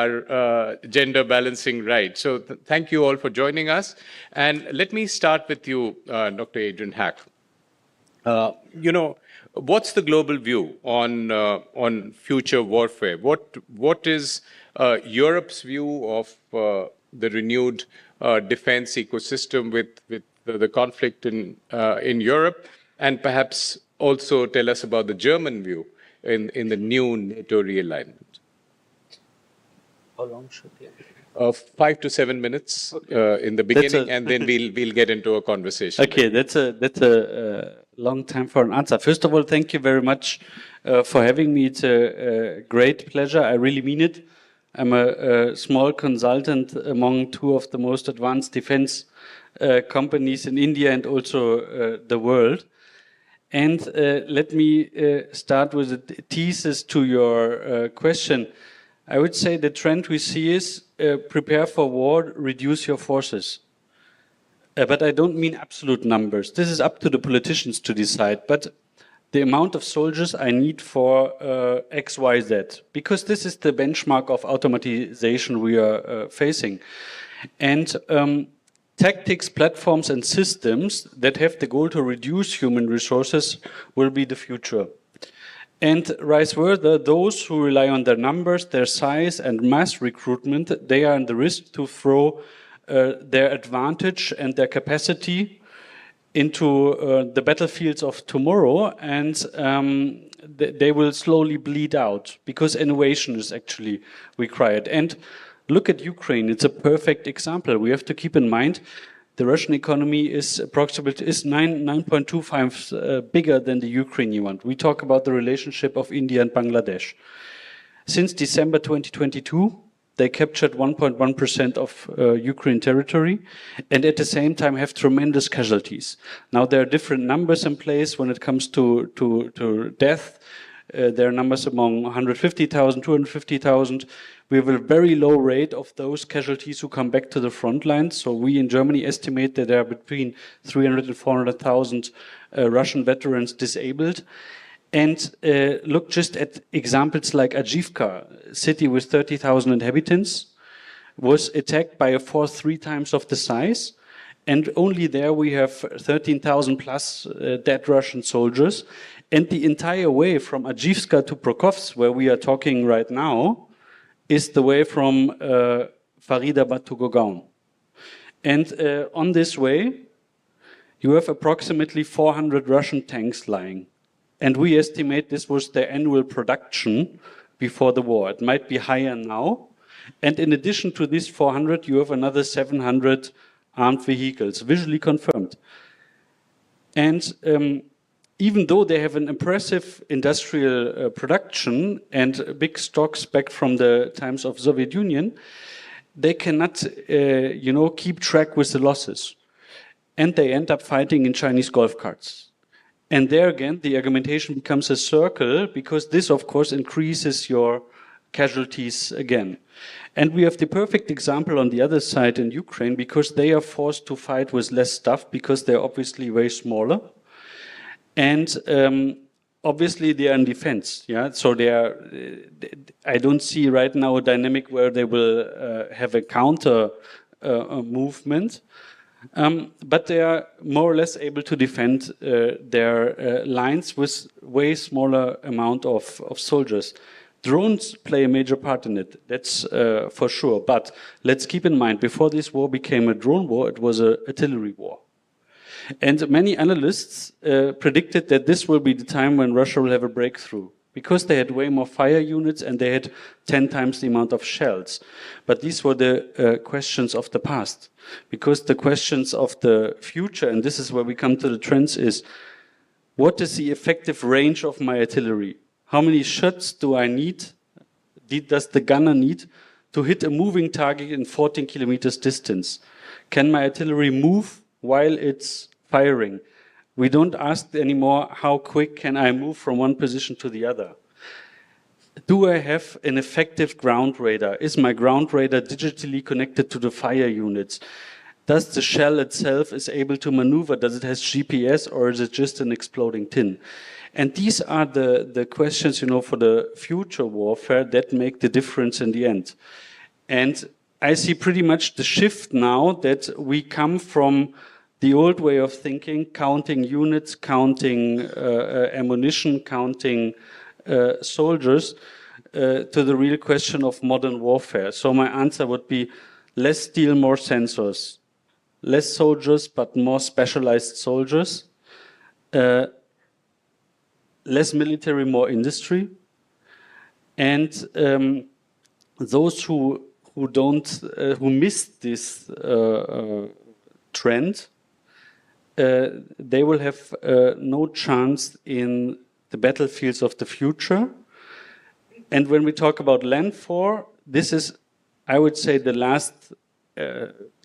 our gender balancing right. So thank you all for joining us. And let me start with you, Dr. Adrian Haack. What's the global view on future warfare? What is Europe's view of the renewed defense ecosystem with the conflict in Europe, and perhaps also tell us about the German view in the new NATO realignment? How long should it? 5 to 7 minutes in the beginning, and then we'll get into a conversation. Okay, that's a long time for an answer. First of all, thank you very much for having me. It's a great pleasure. I really mean it. I'm a small consultant among two of the most advanced defense companies in India and also the world. And let me start with a thesis to your question. I would say the trend we see is prepare for war, reduce your forces. But I don't mean absolute numbers. This is up to the politicians to decide. But the amount of soldiers I need for X, Y, Z, because this is the benchmark of automatization we are facing. And tactics, platforms, and systems that have the goal to reduce human resources will be the future. And vice versa, those who rely on their numbers, their size, and mass recruitment, they are in the risk to throw their advantage and their capacity into the battlefields of tomorrow, and they will slowly bleed out because innovation is actually required. And look at Ukraine, it's a perfect example. We have to keep in mind the Russian economy is approximately 9.25 bigger than the Ukrainian one. We talk about the relationship of India and Bangladesh. Since December 2022, they captured 1.1% of Ukraine territory, and at the same time have tremendous casualties. Now there are different numbers in place when it comes to death. There are numbers among 150,000, 250,000. We have a very low rate of those casualties who come back to the front lines. So we in Germany estimate that there are between 300 and 400,000 Russian veterans disabled. And look just at examples like Avdiivka, a city with 30,000 inhabitants, was attacked by a force 3 times of the size. And only there we have 13,000 plus dead Russian soldiers. And the entire way from Avdiivka to Prokofsk, where we are talking right now, is the way from Faridabad to Gogaon. And on this way, you have approximately 400 Russian tanks lying. And we estimate this was their annual production before the war. It might be higher now. And in addition to these 400, you have another 700 armed vehicles, visually confirmed. And even though they have an impressive industrial production and big stocks back from the times of Soviet Union, they cannot, keep track with the losses. And they end up fighting in Chinese golf carts. And there again, the argumentation becomes a circle because this, of course, increases your casualties again. And we have the perfect example on the other side in Ukraine because they are forced to fight with less stuff because they're obviously way smaller. And obviously they are in defense. Yeah, so they are. I don't see right now a dynamic where they will have a counter movement. But they are more or less able to defend their lines with way smaller amount of soldiers. Drones play a major part in it, that's for sure. But let's keep in mind, before this war became a drone war, it was an artillery war. And many analysts predicted that this will be the time when Russia will have a breakthrough, because they had way more fire units and they had 10 times the amount of shells. But these were the questions of the past. Because the questions of the future, and this is where we come to the trends, is what is the effective range of my artillery? How many shots do I need, does the gunner need, to hit a moving target in 14 kilometers distance? Can my artillery move while it's firing? We don't ask anymore, how quick can I move from one position to the other? Do I have an effective ground radar? Is my ground radar digitally connected to the fire units? Does the shell itself is able to maneuver? Does it have GPS or is it just an exploding tin? And these are the questions, for the future warfare that make the difference in the end. And I see pretty much the shift now that we come from the old way of thinking, counting units, counting ammunition, counting soldiers, to the real question of modern warfare. So my answer would be less steel, more sensors. Less soldiers, but more specialized soldiers. Less military, more industry. And those who miss this trend, they will have no chance in the battlefields of the future. And when we talk about land war, this is, I would say, the last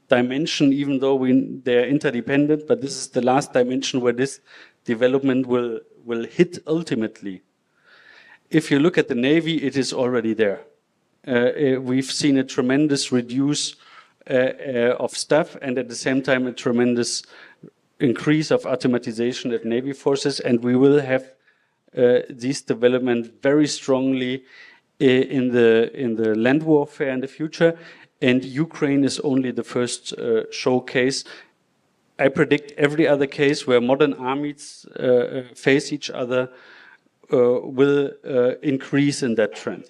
dimension, even though they are interdependent, but this is the last dimension where this development will hit ultimately. If you look at the Navy, it is already there. We've seen a tremendous reduce of staff, and at the same time a tremendous increase of automatization at Navy forces, and we will have this development very strongly in the land warfare in the future. And Ukraine is only the first showcase. I predict every other case where modern armies face each other will increase in that trend.